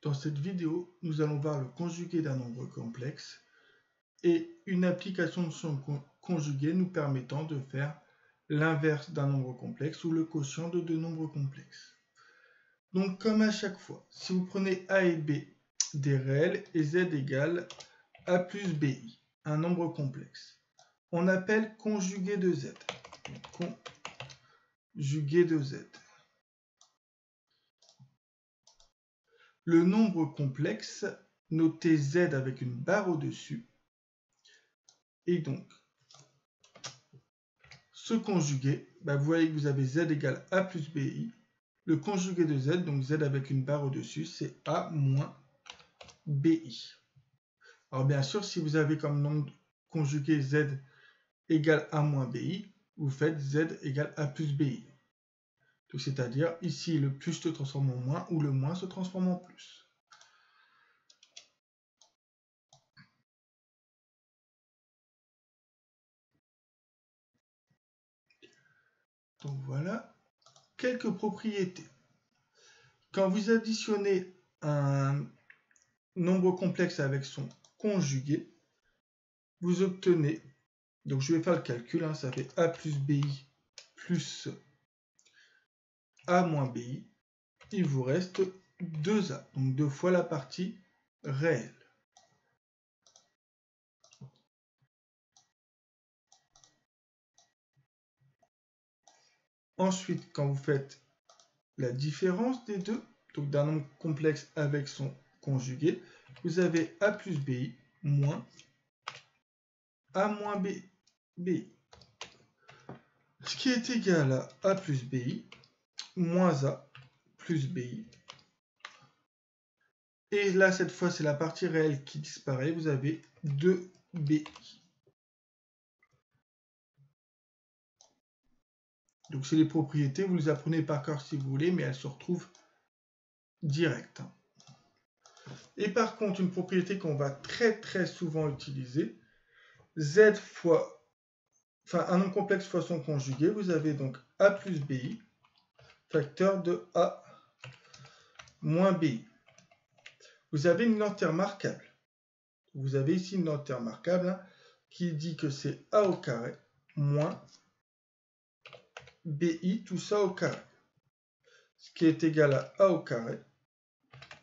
Dans cette vidéo, nous allons voir le conjugué d'un nombre complexe et une application de son conjugué nous permettant de faire l'inverse d'un nombre complexe ou le quotient de deux nombres complexes. Donc comme à chaque fois, si vous prenez a et b des réels et z égale a plus bi, un nombre complexe, on appelle conjugué de z. Conjugué de z. Le nombre complexe, noté z avec une barre au-dessus, et donc ce conjugué, vous voyez que vous avez z égale a plus bi. Le conjugué de z, donc z avec une barre au-dessus, c'est a moins bi. Alors bien sûr, si vous avez comme nombre conjugué z égale a moins bi, vous faites z égale a plus bi. Donc c'est-à-dire, ici, le plus se transforme en moins ou le moins se transforme en plus. Donc voilà quelques propriétés. Quand vous additionnez un nombre complexe avec son conjugué, vous obtenez, donc je vais faire le calcul, ça fait a plus bi plus a moins bi, il vous reste 2a, donc 2 fois la partie réelle. Ensuite, quand vous faites la différence des deux, donc d'un nombre complexe avec son conjugué, vous avez a plus bi moins a moins bi. Ce qui est égal à a plus bi moins a plus bi. Et là, cette fois, c'est la partie réelle qui disparaît. Vous avez 2bi. Donc, c'est les propriétés. Vous les apprenez par cœur si vous voulez, mais elles se retrouvent directes. Et par contre, une propriété qu'on va très souvent utiliser, z fois, un nombre complexe fois son conjugué, vous avez donc a plus bi, facteur de a moins bi. Vous avez une identité remarquable. Vous avez ici une identité remarquable qui dit que c'est a au carré moins bi, tout ça au carré. Ce qui est égal à a au carré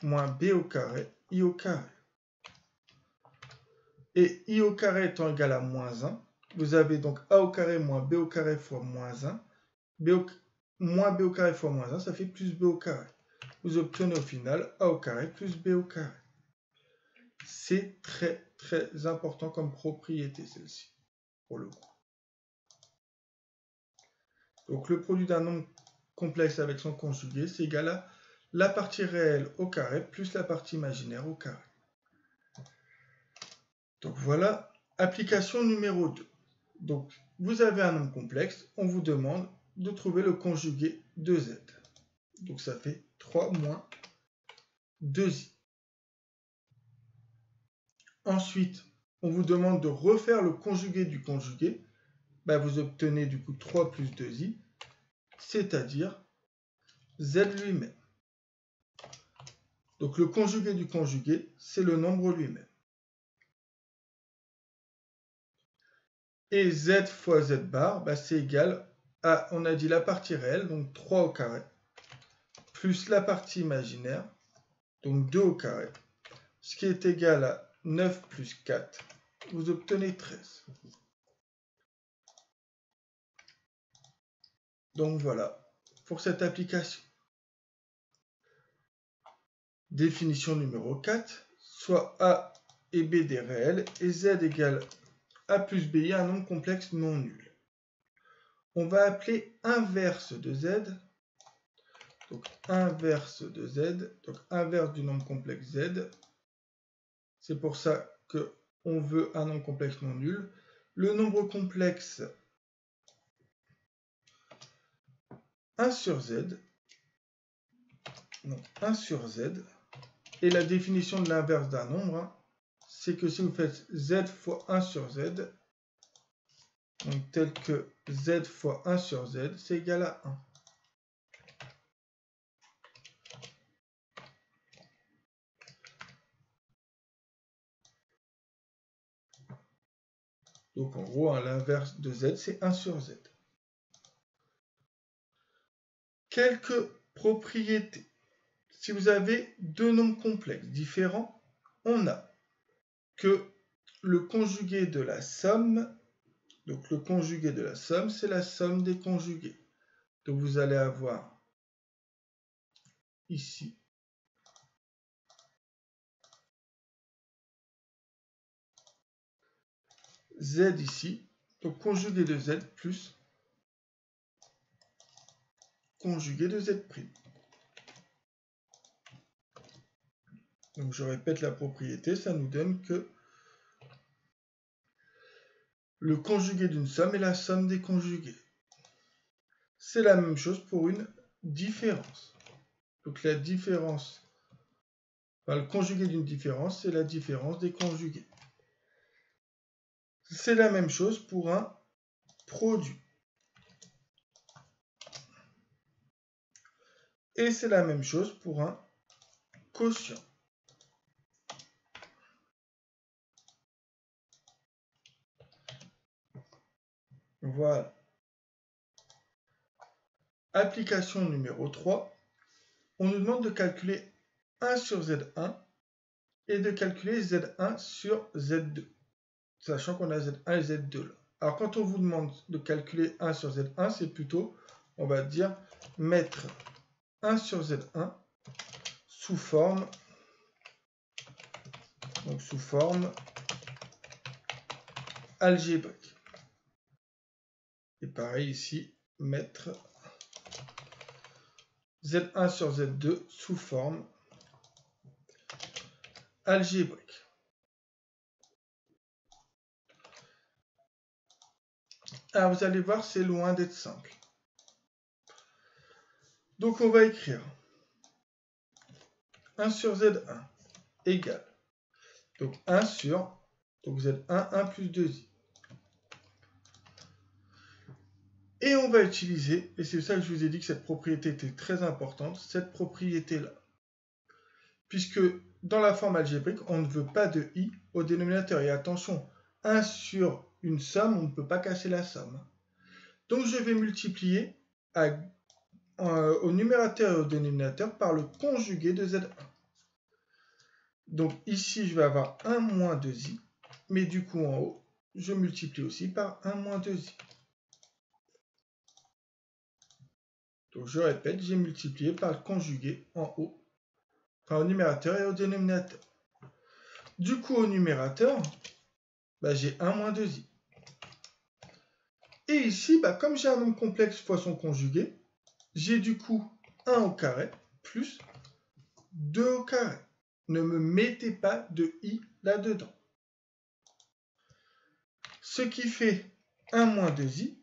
moins b au carré, i au carré. Et i au carré étant égal à moins 1, vous avez donc a au carré moins b au carré fois moins 1. Moins b au carré fois moins 1, ça fait plus b au carré. Vous obtenez au final a au carré plus b au carré. C'est très important comme propriété celle-ci, pour le coup. Donc le produit d'un nombre complexe avec son conjugué, c'est égal à la partie réelle au carré plus la partie imaginaire au carré. Donc voilà, application numéro 2. Donc vous avez un nombre complexe, on vous demande de trouver le conjugué de z. Donc ça fait 3 moins 2i. Ensuite, on vous demande de refaire le conjugué du conjugué. Vous obtenez du coup 3 plus 2i, c'est-à-dire z lui-même. Donc le conjugué du conjugué, c'est le nombre lui-même. Et z fois z bar, c'est égal à, on a dit la partie réelle, donc 3 au carré, plus la partie imaginaire, donc 2 au carré, ce qui est égal à 9 plus 4, vous obtenez 13. Donc voilà, pour cette application. Définition numéro 4, soit a et b des réels, et z égale a plus bi, un nombre complexe non nul. On va appeler inverse de z, donc inverse de z, donc inverse du nombre complexe z. C'est pour ça qu'on veut un nombre complexe non nul. Le nombre complexe 1 sur z, donc 1 sur z, et la définition de l'inverse d'un nombre, c'est que si vous faites z fois 1 sur z, donc tel que z fois 1 sur z, c'est égal à 1. Donc en gros, hein, l'inverse de z, c'est 1 sur z. Quelques propriétés. Si vous avez deux nombres complexes différents, on a que le conjugué de la somme, donc le conjugué de la somme, c'est la somme des conjugués. Donc vous allez avoir ici z ici, donc conjugué de z plus conjugué de z'. Donc je répète la propriété, ça nous donne que le conjugué d'une somme est la somme des conjugués. C'est la même chose pour une différence. Donc la différence, enfin, le conjugué d'une différence, c'est la différence des conjugués. C'est la même chose pour un produit. Et c'est la même chose pour un quotient. Voilà. Application numéro 3. On nous demande de calculer 1 sur Z1 et de calculer Z1 sur Z2. Sachant qu'on a Z1 et Z2 là. Alors quand on vous demande de calculer 1 sur Z1, c'est plutôt, on va dire, mettre 1 sur Z1 sous forme, algébrique. Et pareil ici, mettre Z1 sur Z2 sous forme algébrique. Alors vous allez voir, c'est loin d'être simple. Donc on va écrire 1 sur Z1 égale, donc 1 sur, donc Z1, 1 plus 2i. Et on va utiliser, et c'est ça que je vous ai dit que cette propriété était très importante, cette propriété-là. Puisque dans la forme algébrique, on ne veut pas de i au dénominateur. Et attention, 1 sur une somme, on ne peut pas casser la somme. Donc je vais multiplier au numérateur et au dénominateur par le conjugué de Z1. Donc ici, je vais avoir 1 moins 2i, mais du coup en haut, je multiplie aussi par 1 moins 2i. Donc je répète, j'ai multiplié par le conjugué en haut, enfin au numérateur et au dénominateur. Du coup au numérateur, j'ai 1 moins 2i. Et ici, comme j'ai un nombre complexe fois son conjugué, j'ai du coup 1 au carré plus 2 au carré. Ne me mettez pas de i là-dedans. Ce qui fait 1 moins 2i.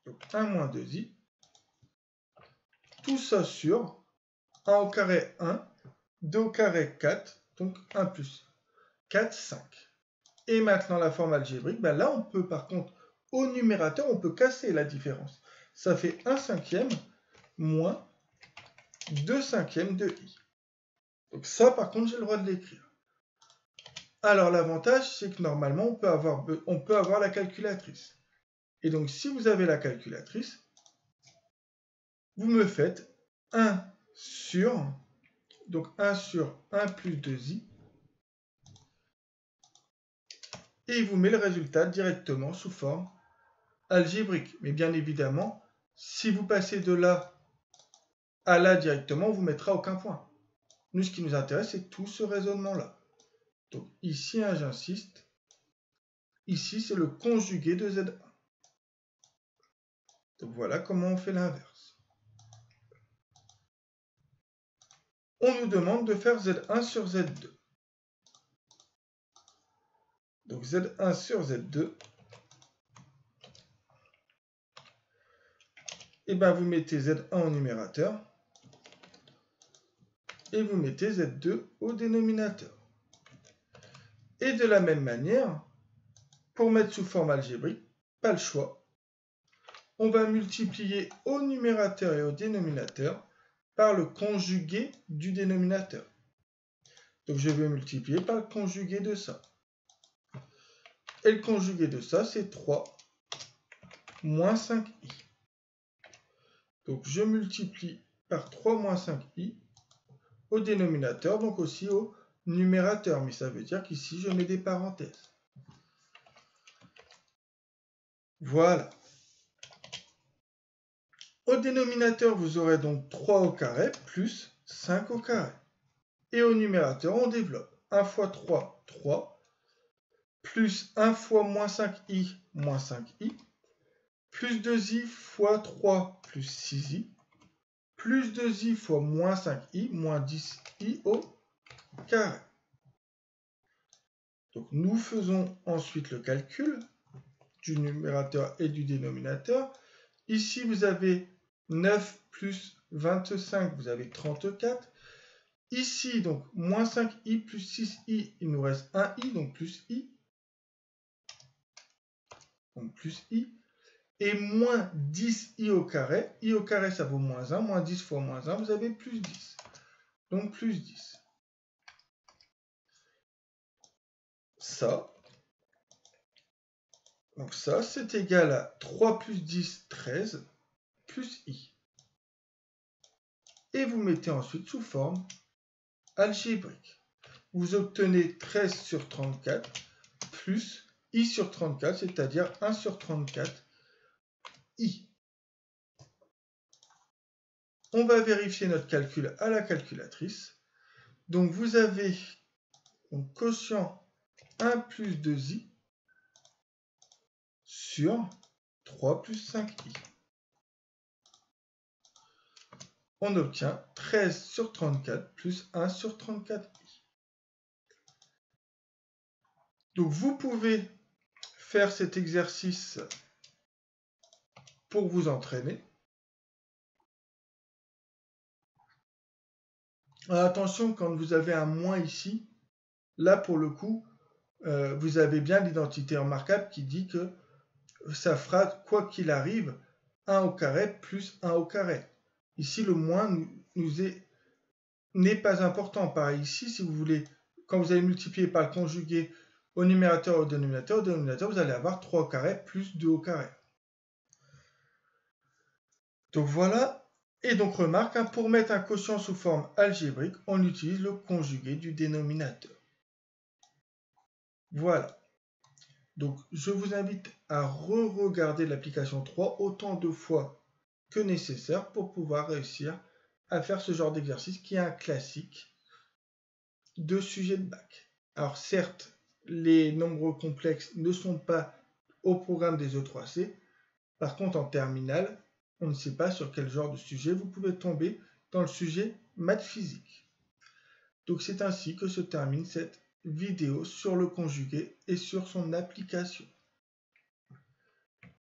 Donc 1 moins 2i. Tout ça sur 1 au carré 1, 2 au carré 4, donc 1 plus 4, 5. Et maintenant la forme algébrique, là on peut par contre, au numérateur, on peut casser la différence. Ça fait 1 cinquième moins 2 cinquièmes de i. Donc ça par contre j'ai le droit de l'écrire. Alors l'avantage c'est que normalement on peut avoir la calculatrice. Et donc si vous avez la calculatrice, vous me faites 1 sur, donc 1 sur 1 plus 2i, et il vous met le résultat directement sous forme algébrique. Mais bien évidemment, si vous passez de là à là directement, on ne vous mettra aucun point. Nous, ce qui nous intéresse, c'est tout ce raisonnement-là. Donc ici, j'insiste, ici, c'est le conjugué de Z1. Donc voilà comment on fait l'inverse. On nous demande de faire Z1 sur Z2. Donc Z1 sur Z2, et vous mettez Z1 au numérateur, et vous mettez Z2 au dénominateur. Et de la même manière, pour mettre sous forme algébrique, pas le choix, on va multiplier au numérateur et au dénominateur par le conjugué du dénominateur. Donc je vais multiplier par le conjugué de ça. Et le conjugué de ça, c'est 3 moins 5i. Donc, je multiplie par 3 moins 5i au dénominateur, donc aussi au numérateur. Mais ça veut dire qu'ici, je mets des parenthèses. Voilà. Au dénominateur, vous aurez donc 3 au carré plus 5 au carré. Et au numérateur, on développe. 1 fois 3, 3. Plus 1 fois moins 5i, moins 5i. Plus 2i fois 3, plus 6i. Plus 2i fois moins 5i, moins 10i au carré. Donc nous faisons ensuite le calcul du numérateur et du dénominateur. Ici, vous avez 9 plus 25, vous avez 34. Ici, donc, moins 5i plus 6i, il nous reste 1i, donc plus i. Donc plus i. Et moins 10i au carré. I au carré, ça vaut moins 1. Moins 10 fois moins 1, vous avez plus 10. Donc plus 10. Ça. Donc ça, c'est égal à 3 plus 10, 13, plus i. Et vous mettez ensuite sous forme algébrique. Vous obtenez 13 sur 34 plus i sur 34, c'est-à-dire 1 sur 34 i. On va vérifier notre calcul à la calculatrice. Donc vous avez donc, quotient 1 plus 2i sur 3 plus 5i. On obtient 13 sur 34 plus 1 sur 34i. Donc vous pouvez faire cet exercice pour vous entraîner. Alors, attention, quand vous avez un moins ici, là pour le coup, vous avez bien l'identité remarquable qui dit que ça fera, quoi qu'il arrive, 1 au carré plus 1 au carré. Ici, le moins n'est pas important. Pareil ici, si vous voulez, quand vous allez multiplier par le conjugué au numérateur et au dénominateur, vous allez avoir 3 au carré plus 2 au carré. Donc voilà. Et donc remarque, pour mettre un quotient sous forme algébrique, on utilise le conjugué du dénominateur. Voilà. Donc je vous invite à re-regarder l'application 3 autant de fois que nécessaire pour pouvoir réussir à faire ce genre d'exercice qui est un classique de sujet de bac. Alors certes, les nombres complexes ne sont pas au programme des E3C. Par contre, en terminale, on ne sait pas sur quel genre de sujet vous pouvez tomber dans le sujet maths physique. Donc c'est ainsi que se termine cette vidéo sur le conjugué et sur son application.